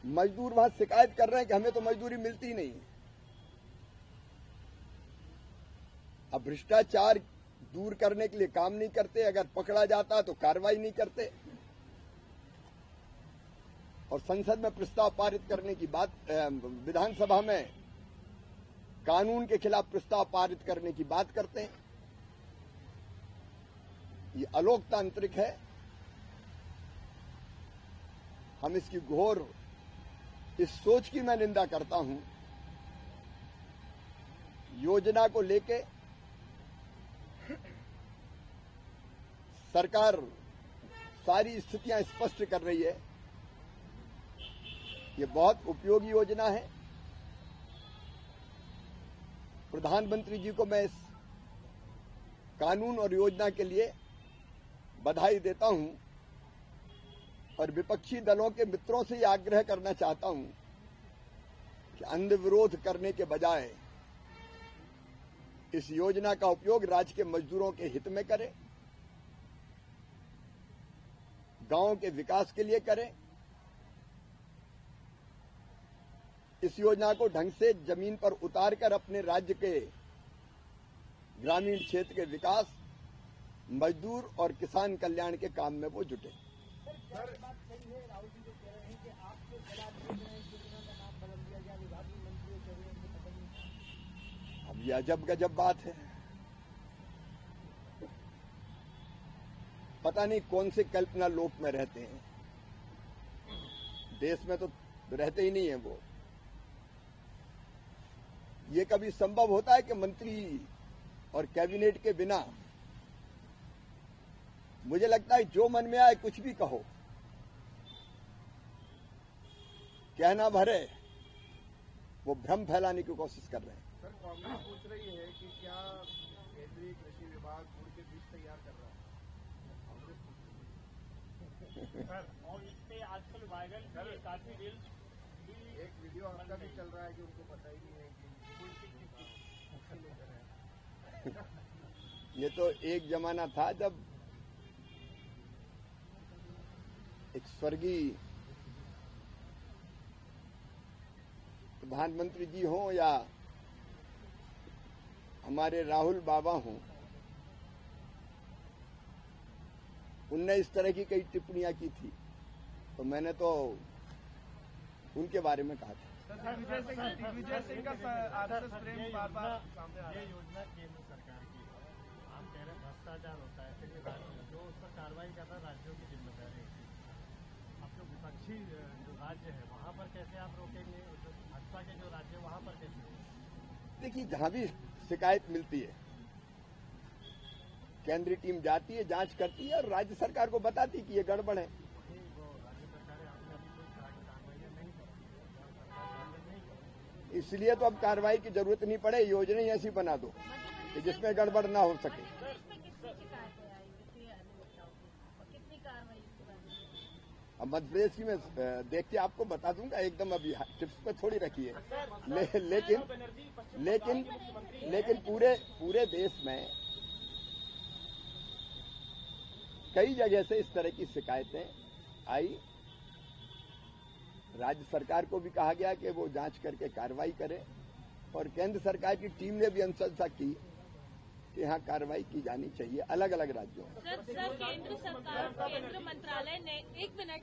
मजदूर वहां शिकायत कर रहे हैं कि हमें तो मजदूरी मिलती नहीं। अब भ्रष्टाचार दूर करने के लिए काम नहीं करते, अगर पकड़ा जाता तो कार्रवाई नहीं करते, और संसद में प्रस्ताव पारित करने की बात, विधानसभा में कानून के खिलाफ प्रस्ताव पारित करने की बात करते हैं। ये अलोकतांत्रिक है। हम इसकी घोर इस सोच की मैं निंदा करता हूं। योजना को लेके सरकार सारी स्थितियां स्पष्ट कर रही है। ये बहुत उपयोगी योजना है। प्रधानमंत्री जी को मैं इस कानून और योजना के लिए बधाई देता हूं, और विपक्षी दलों के मित्रों से यह आग्रह करना चाहता हूं कि अंध विरोध करने के बजाय इस योजना का उपयोग राज्य के मजदूरों के हित में करें, गांवों के विकास के लिए करें। इस योजना को ढंग से जमीन पर उतारकर अपने राज्य के ग्रामीण क्षेत्र के विकास, मजदूर और किसान कल्याण के काम में वो जुटे। अब ये अजब गजब बात है। पता नहीं कौन से कल्पना लोक में रहते हैं। देश में तो रहते ही नहीं है वो। ये कभी संभव होता है कि मंत्री और कैबिनेट के बिना, मुझे लगता है जो मन में आए कुछ भी कहो, कहना भरे, वो भ्रम फैलाने की कोशिश कर रहे हैं। सर, कांग्रेस पूछ रही है कि क्या केंद्रीय कृषि विभाग गुड़ के बीज तैयार कर रहा है? कांग्रेस पूछ रही है सर, और इस पे आजकल वायरल काफी रील्स, एक वीडियो आपका भी चल रहा है कि उनको पता ही नहीं है कि ये तो एक जमाना था जब एक स्वर्गीय प्रधानमंत्री जी हों या हमारे राहुल बाबा हों, उनने इस तरह की कई टिप्पणियां की थी, तो मैंने तो उनके बारे में कहा था। दिग्विजय सिंह का आरएसएस प्रेम बार-बार सामने आ रहा है। ये योजना केंद्र सरकार की है। आप कह रहे हैं भ्रष्टाचार होता है, फिर जो उस पर कार्रवाई करना राज्यों की जिम्मेदारी है। अब जो विपक्षी जो राज्य है वहाँ पर कैसे आप रोकेंगे, जो भाजपा के जो राज्य वहाँ पर कैसे? देखिए, जहां भी शिकायत मिलती है, केंद्रीय टीम जाती है, जांच करती है और राज्य सरकार को बताती कि ये गड़बड़ है। इसलिए तो अब कार्रवाई की जरूरत नहीं पड़े, योजना ही ऐसी बना दो कि जिसमें गड़बड़ ना हो सके। अब मध्य प्रदेश की मैं देख के आपको बता दूंगा एकदम, अभी टिप्स पे थोड़ी रखी है। लेकिन पूरे देश में कई जगह से इस तरह की शिकायतें आई। राज्य सरकार को भी कहा गया कि वो जांच करके कार्रवाई करे, और केंद्र सरकार की टीम ने भी अनुशंसा की कि यहाँ कार्रवाई की जानी चाहिए अलग अलग राज्यों में। सर, केंद्र सरकार, केंद्र मंत्रालय ने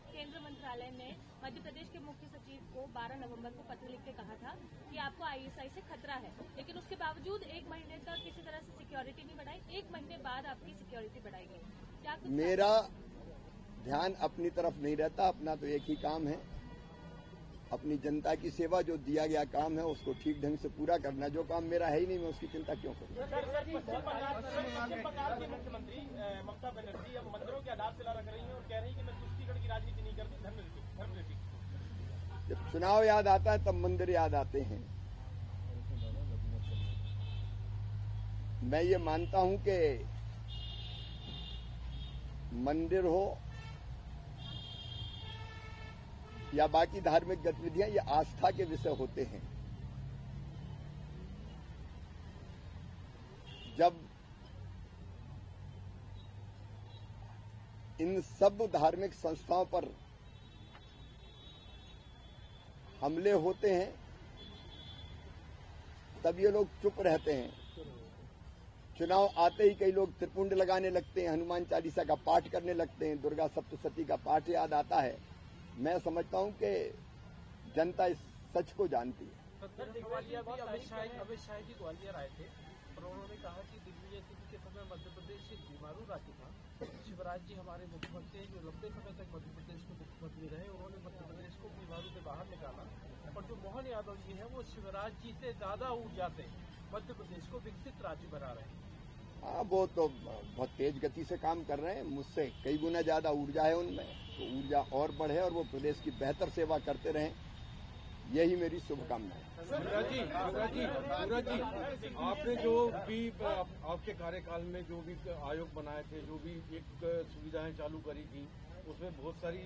केंद्र मंत्रालय ने मध्य प्रदेश के मुख्य सचिव को 12 नवंबर को पत्र लिख के कहा था कि आपको आईएसआई से खतरा है, लेकिन उसके बावजूद 1 महीने तक किसी तरह से सिक्योरिटी नहीं बढ़ाई। 1 महीने बाद आपकी सिक्योरिटी बढ़ाई गई। क्या मेरा ध्यान अपनी तरफ नहीं रहता, अपना तो एक ही काम है, अपनी जनता की सेवा। जो दिया गया काम है उसको ठीक ढंग से पूरा करना। जो काम मेरा है ही नहीं, मैं उसकी चिंता क्यों करूं? पश्चिम बंगाल की मुख्यमंत्री ममता बनर्जी अब मंदिरों के आधार शिला रख रही हैं और कह रही हैं कि मैं तुष्टिकरण की राजनीति नहीं करती, धर्मनीति। जब चुनाव याद आता है तब मंदिर याद आते हैं। मैं ये मानता हूं कि मंदिर हो या बाकी धार्मिक गतिविधियां, ये आस्था के विषय होते हैं। जब इन सब धार्मिक संस्थाओं पर हमले होते हैं तब ये लोग चुप रहते हैं। चुनाव आते ही कई लोग त्रिपुंड लगाने लगते हैं, हनुमान चालीसा का पाठ करने लगते हैं, दुर्गा सप्तशती का पाठ याद आता है। मैं समझता हूं कि जनता इस सच को जानती है। सर दिग्विजय भी अमित शाह जी ग्वालियर आए थे और उन्होंने कहा कि दिग्विजय सिंह के समय मध्य प्रदेश एक बीमारू राज्य था। शिवराज जी हमारे मुख्यमंत्री हैं जो लंबे समय तक मध्य प्रदेश के मुख्यमंत्री रहे। उन्होंने मध्य प्रदेश को बीमारू से बाहर निकाला और जो मोहन यादव जी हैं वो शिवराज जी से ज्यादा ऊर्जा से मध्य प्रदेश को विकसित राज्य बना रहे हैं। हाँ, वो तो बहुत तेज गति से काम कर रहे हैं, मुझसे कई गुना ज्यादा ऊर्जा है उनमें, तो ऊर्जा और बढ़े और वो प्रदेश की बेहतर सेवा करते रहें, यही मेरी शुभकामना है। युवराज जी, आपने जो भी आपके कार्यकाल में जो भी आयोग बनाए थे, जो भी एक सुविधाएं चालू करी थी, उसमें बहुत सारी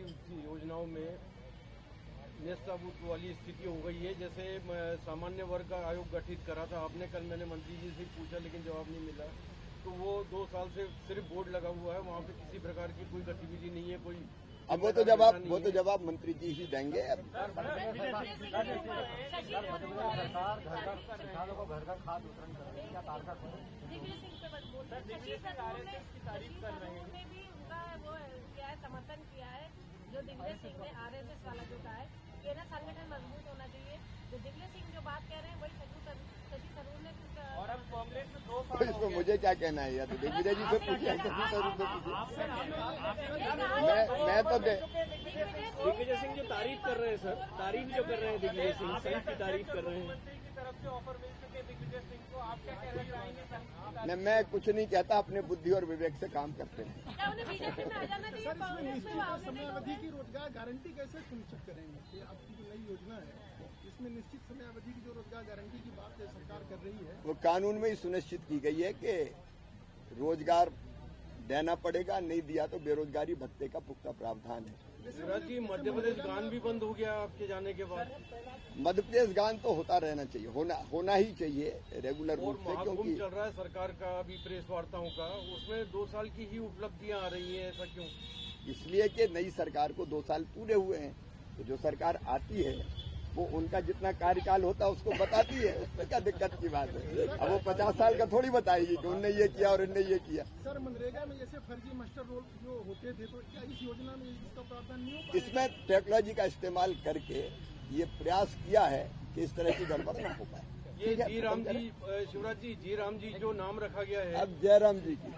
योजनाओं में नेस्तनाबूद वाली स्थिति हो गई है। जैसे सामान्य वर्ग का आयोग गठित करा था आपने, कल मैंने मंत्री जी से पूछा लेकिन जवाब नहीं मिला। तो वो 2 साल से सिर्फ बोर्ड लगा हुआ है, वहाँ पे किसी प्रकार की कोई गतिविधि नहीं है, कोई अब वो तो जवाब मंत्री जी ही देंगे। समर्थन किया है जो दिग्विजय सिंह ने आरएसएस वाला जो कहा है कि ना संगठन मजबूत होना चाहिए। जो दिग्विजय सिंह जो बात कह रहे हैं वही शशि थरूर ने और अब कांग्रेस में 2 तो इसमें मुझे क्या कहना है, या तो दिग्विजय जी से पूछिए, शशि थरूर से पूछिए। मैं तो दिग्विजय सिंह जो तारीफ कर रहे हैं सर, तारीफ जो कर रहे हैं दिग्विजय सिंह, सही की तारीफ कर रहे हैं। मंत्री की तरफ से ऑफर मिल चुके दिग्विजय सिंह को, आप क्या कहना चाहेंगे? मैं कुछ नहीं कहता, अपने बुद्धि और विवेक से काम करते हैं। बीजेपी में आ जाना चाहिए। सर, इसमें निश्चित समयावधि की रोजगार गारंटी कैसे सुनिश्चित करेंगे? ये आपकी जो नई योजना है, इसमें निश्चित समयावधि की जो रोजगार गारंटी की बात सरकार कर रही है, वो कानून में ही सुनिश्चित की गई है कि रोजगार देना पड़ेगा, नहीं दिया तो बेरोजगारी भत्ते का पुख्ता प्रावधान है। युवराज जी, मध्य प्रदेश गान भी बंद हो गया आपके जाने के बाद। मध्य प्रदेश गान तो होता रहना चाहिए, होना ही चाहिए रेगुलर और रूप से, महाकुंभ क्योंकि चल रहा है सरकार का अभी प्रेस वार्ताओं का, उसमें 2 साल की ही उपलब्धियां आ रही हैं, ऐसा क्यों? इसलिए कि नई सरकार को 2 साल पूरे हुए हैं, तो जो सरकार आती है वो उनका जितना कार्यकाल होता है उसको बताती है, उसमें क्या दिक्कत की बात है। अब वो 50 साल का थोड़ी बताएगी कि उनने ये किया और उनने ये किया। सर मनरेगा में जैसे फर्जी मास्टर रोल जो होते थे, तो क्या इस योजना में इसका प्रावधान नहीं हो पाएगा? इसमें टेक्नोलॉजी का इस्तेमाल करके ये प्रयास किया है कि इस तरह की गड़बड़ न हो पाए। ये जी राम जी, शिवराज जी, जी राम जी जो नाम रखा गया है, अब जयराम जी की